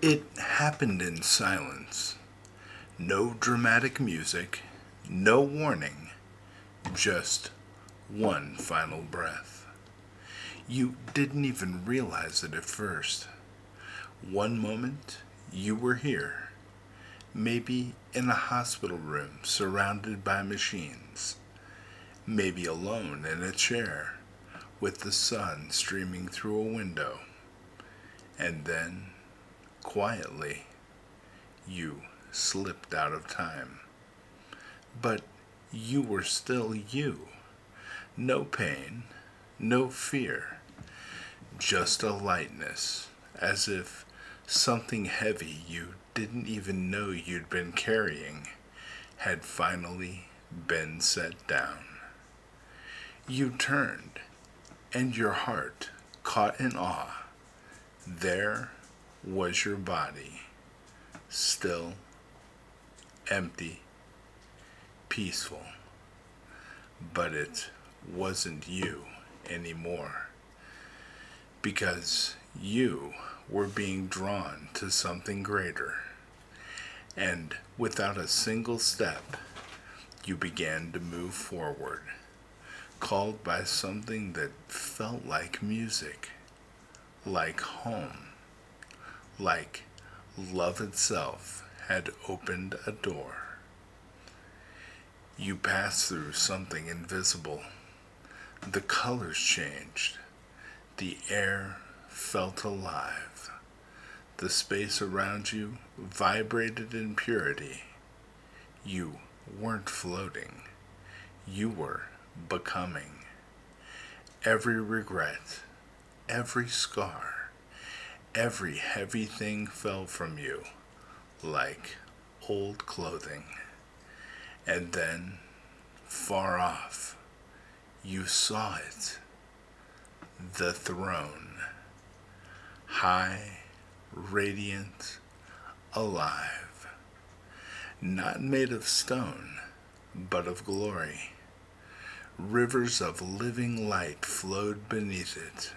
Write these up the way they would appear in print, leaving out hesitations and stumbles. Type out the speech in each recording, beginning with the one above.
It happened in silence. No dramatic music, no warning, just one final breath. You didn't even realize it at first. One moment, you were here, maybe in a hospital room surrounded by machines, maybe alone in a chair with the sun streaming through a window, and then, quietly, you slipped out of time. But you were still you. No pain, no fear, just a lightness, as if something heavy you didn't even know you'd been carrying had finally been set down. You turned, and your heart caught in awe. There was your body, still, empty, peaceful. But it wasn't you anymore, because you were being drawn to something greater. And without a single step, you began to move forward, called by something that felt like music, like home, like love itself had opened a door. You passed through something invisible. The colors changed. The air felt alive. The space around you vibrated in purity. You weren't floating. You were becoming. Every regret, every scar, every heavy thing fell from you like old clothing. And then, far off, you saw it. The throne. High, radiant, alive. Not made of stone, but of glory. Rivers of living light flowed beneath it.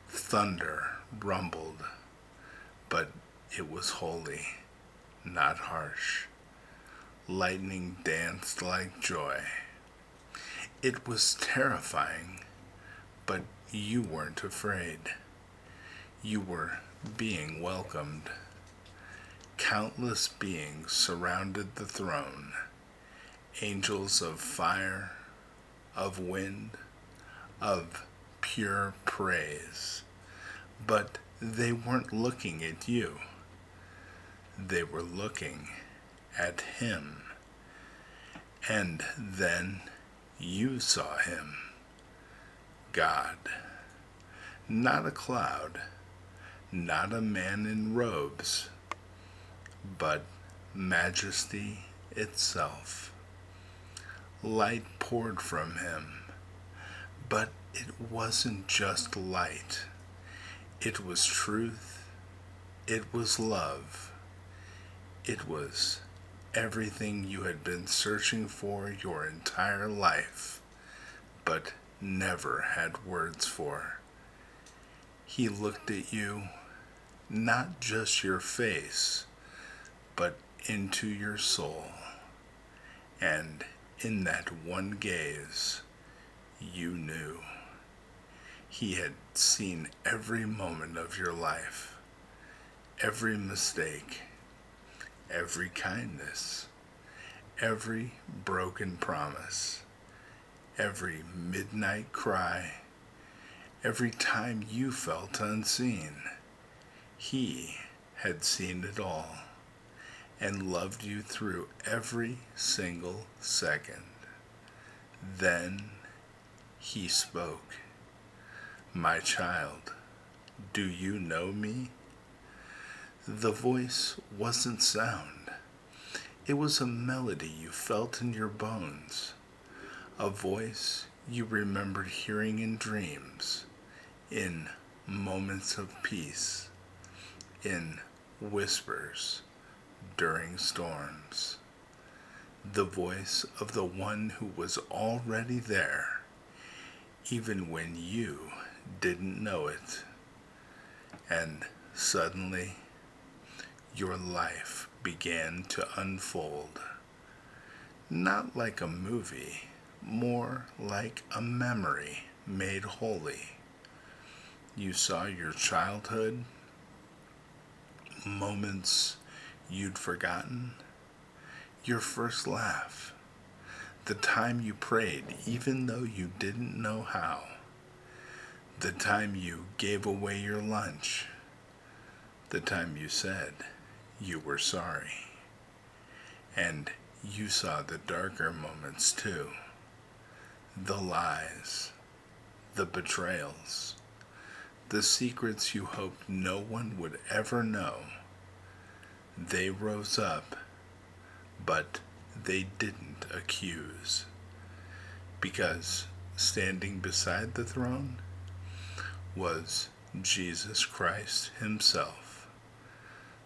Thunder rumbled, but it was holy, not harsh. Lightning danced like joy. It was terrifying, but you weren't afraid. You were being welcomed. Countless beings surrounded the throne. Angels of fire, of wind, of pure praise. But they weren't looking at you. They were looking at him. And then you saw him. God. Not a cloud, not a man in robes, but majesty itself. Light poured from him, but it wasn't just light. It was truth, it was love, it was everything you had been searching for your entire life, but never had words for. He looked at you, not just your face, but into your soul. And in that one gaze, you knew. He had seen every moment of your life, every mistake, every kindness, every broken promise, every midnight cry, every time you felt unseen. He had seen it all and loved you through every single second. Then he spoke. My child, do you know me? The voice wasn't sound. It was a melody you felt in your bones. A voice you remembered hearing in dreams, in moments of peace, in whispers during storms. The voice of the one who was already there, even when you didn't know it. And suddenly, your life began to unfold. Not like a movie, more like a memory made holy. You saw your childhood, moments you'd forgotten, your first laugh, the time you prayed even though you didn't know how, the time you gave away your lunch, the time you said you were sorry. And you saw the darker moments too, the lies, the betrayals, the secrets you hoped no one would ever know. They rose up, but they didn't accuse, because standing beside the throne was Jesus Christ himself,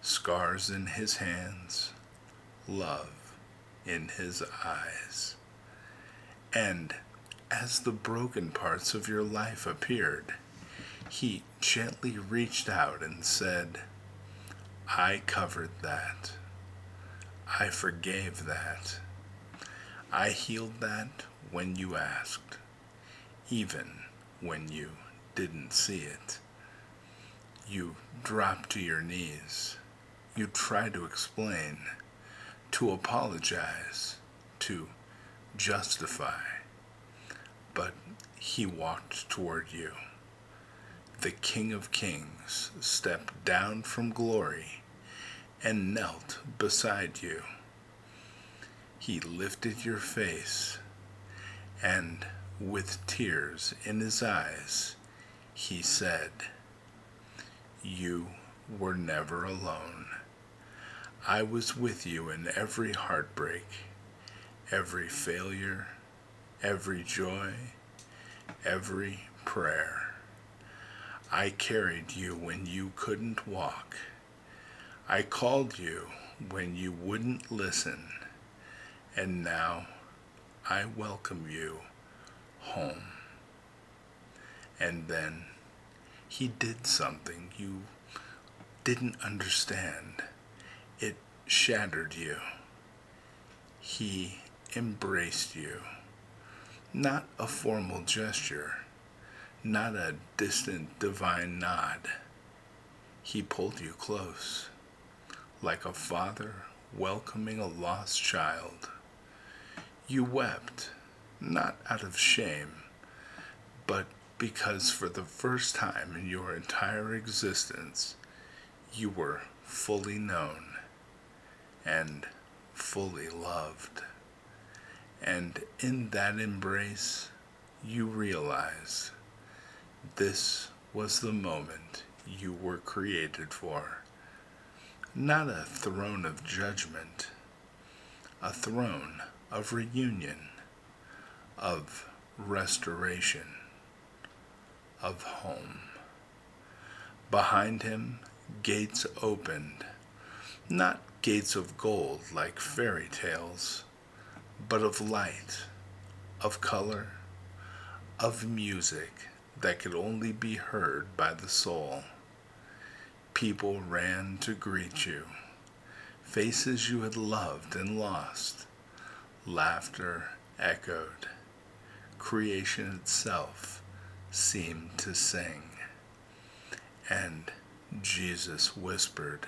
scars in his hands, love in his eyes. And as the broken parts of your life appeared, he gently reached out and said, I covered that. I forgave that. I healed that when you asked, even when you didn't see it. You dropped to your knees. You tried to explain, to apologize, to justify. But he walked toward you. The King of Kings stepped down from glory and knelt beside you. He lifted your face, and with tears in his eyes, he said, you were never alone. I was with you in every heartbreak, every failure, every joy, every prayer. I carried you when you couldn't walk. I called you when you wouldn't listen. And now I welcome you home. And then he did something you didn't understand. It shattered you. He embraced you. Not a formal gesture, not a distant divine nod. He pulled you close, like a father welcoming a lost child. You wept, not out of shame, but because for the first time in your entire existence, you were fully known and fully loved. And in that embrace, you realized this was the moment you were created for. Not a throne of judgment, a throne of reunion, of restoration, of home. Behind him, gates opened, not gates of gold like fairy tales, but of light, of color, of music that could only be heard by the soul. People ran to greet you, faces you had loved and lost. Laughter echoed. Creation itself seemed to sing. And Jesus whispered,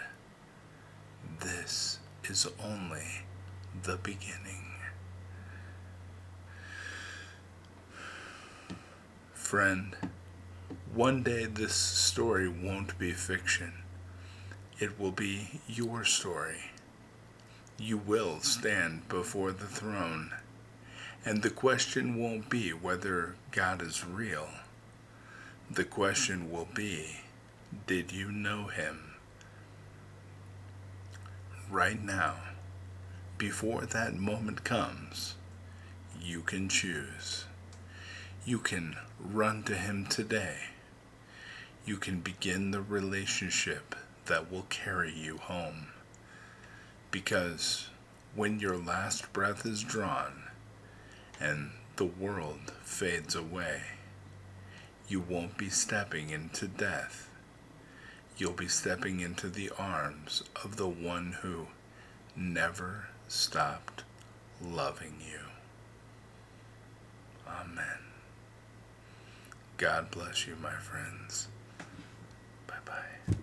this is only the beginning. Friend, one day this story won't be fiction. It will be your story. You will stand before the throne, and the question won't be whether God is real. The question will be, did you know him? Right now, before that moment comes, you can choose. You can run to him today. You can begin the relationship that will carry you home. Because when your last breath is drawn and the world fades away, you won't be stepping into death. you'll be stepping into the arms of the one who never stopped loving you. Amen. God bless you, my friends. Bye-bye.